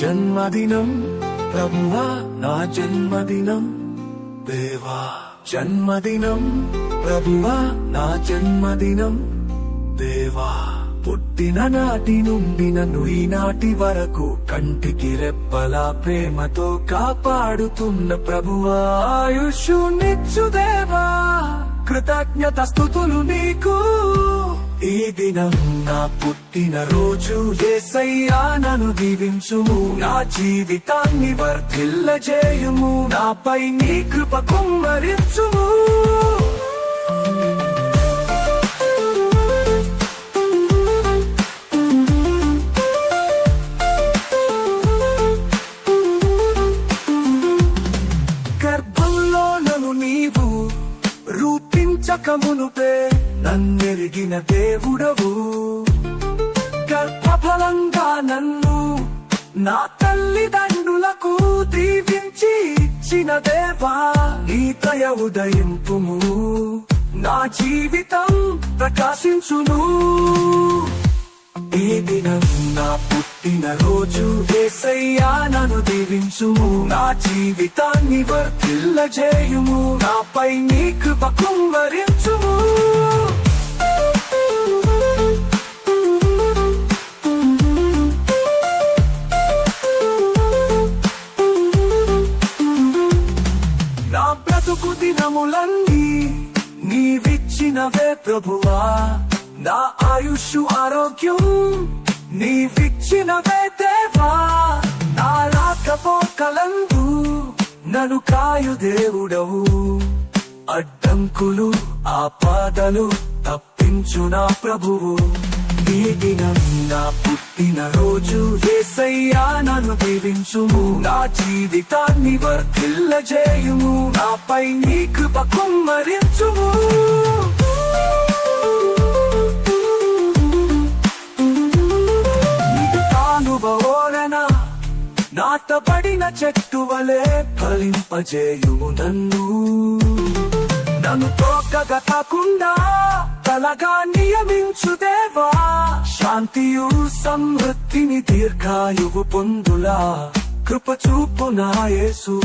జన్మదినం ప్రభువా నా జన్మదినం దేవా జన్మదినం ప్రభువా నా జన్మదినం దేవా పుట్టిన నాటి నుండి నన్ను ఈనాటి వరకు కంటికి రెప్పలా ప్రేమతో కాపాడుతున్న ప్రభువా ఆయుష్నిచ్చు దేవా కృతజ్ఞత స్తుతులు నీకు ఈ దినం నా పుట్టిన రోజు యేసయ్యా నన్ను దీవించుము నా జీవితాన్ని వర్ధిల్లజేయుము నాపై నీ కృప కుమ్మరించుము గర్భంలో నన్ను నీవు రూపించకమునుపే నన్నెరిగిన దేవుడవు గర్భఫలంగా నన్ను నా తల్లిదండ్రులకు దీవించి ఇచ్చిన దేవా నీ దయ ఉదయింపుము నా జీవితం ప్రకాశించును ఈ దినం నా పుట్టిన రోజు యేసయ్యా నన్ను దీవించుము నా జీవితాన్ని వర్ధిల్లజేయుము నాపై నీ కృప కుమ్మరించుము నా బ్రతుకు దినములన్నీ నీవిచ్చినవే ప్రభువా నా ఆయుష్ ఆరోగ్యం నీవిచ్చినవే దేవా నా రాకపోకలందు నన్ను కాయు దేవుడవు అడ్డంకులు ఆపదలు తప్పించు నా ప్రభువు ఈ దినం నా పుట్టిన రోజు యేసయ్యా నన్ను దీవించుము నా జీవితాన్ని వర్ధిల్లజేయుము నాపై నీ కృప కుమ్మరించుము నాటబడిన చెట్టు వలె ఫలింపజేయుము నన్ను తోకగా కాకుండా తలగా నియమించు దేవా శాంతియు సమృద్ధిని దీర్ఘాయువు పొందులా కృప చూపు నా యేసు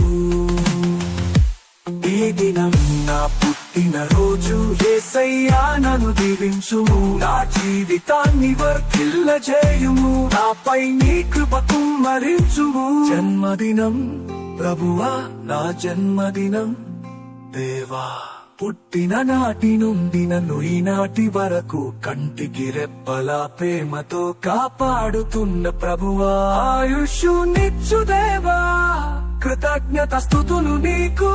ఈ దినం నా పుట్టిన రోజు యేసయ్యా నన్ను దీవించుము నా జీవితాన్ని వర్ధిల్లజేయుము నాపై నీ కృప కుమ్మరించుము జన్మదినం ప్రభువా నా జన్మదినం దేవా పుట్టిన నాటి నుండి నన్ను ఈనాటి వరకు కంటికి రెప్పలా ప్రేమతో కాపాడుతున్న ప్రభువా ఆయుష్నిచ్చు దేవా కృతజ్ఞత స్తుతులు నీకు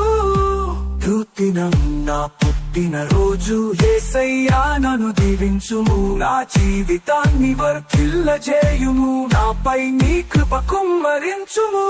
దినం నా పుట్టిన రోజు యేసయ్యా నన్ను దీవించుము నా జీవితాన్ని వర్ధిల్లజేయుము నాపై నీ కృప కుమ్మరించుము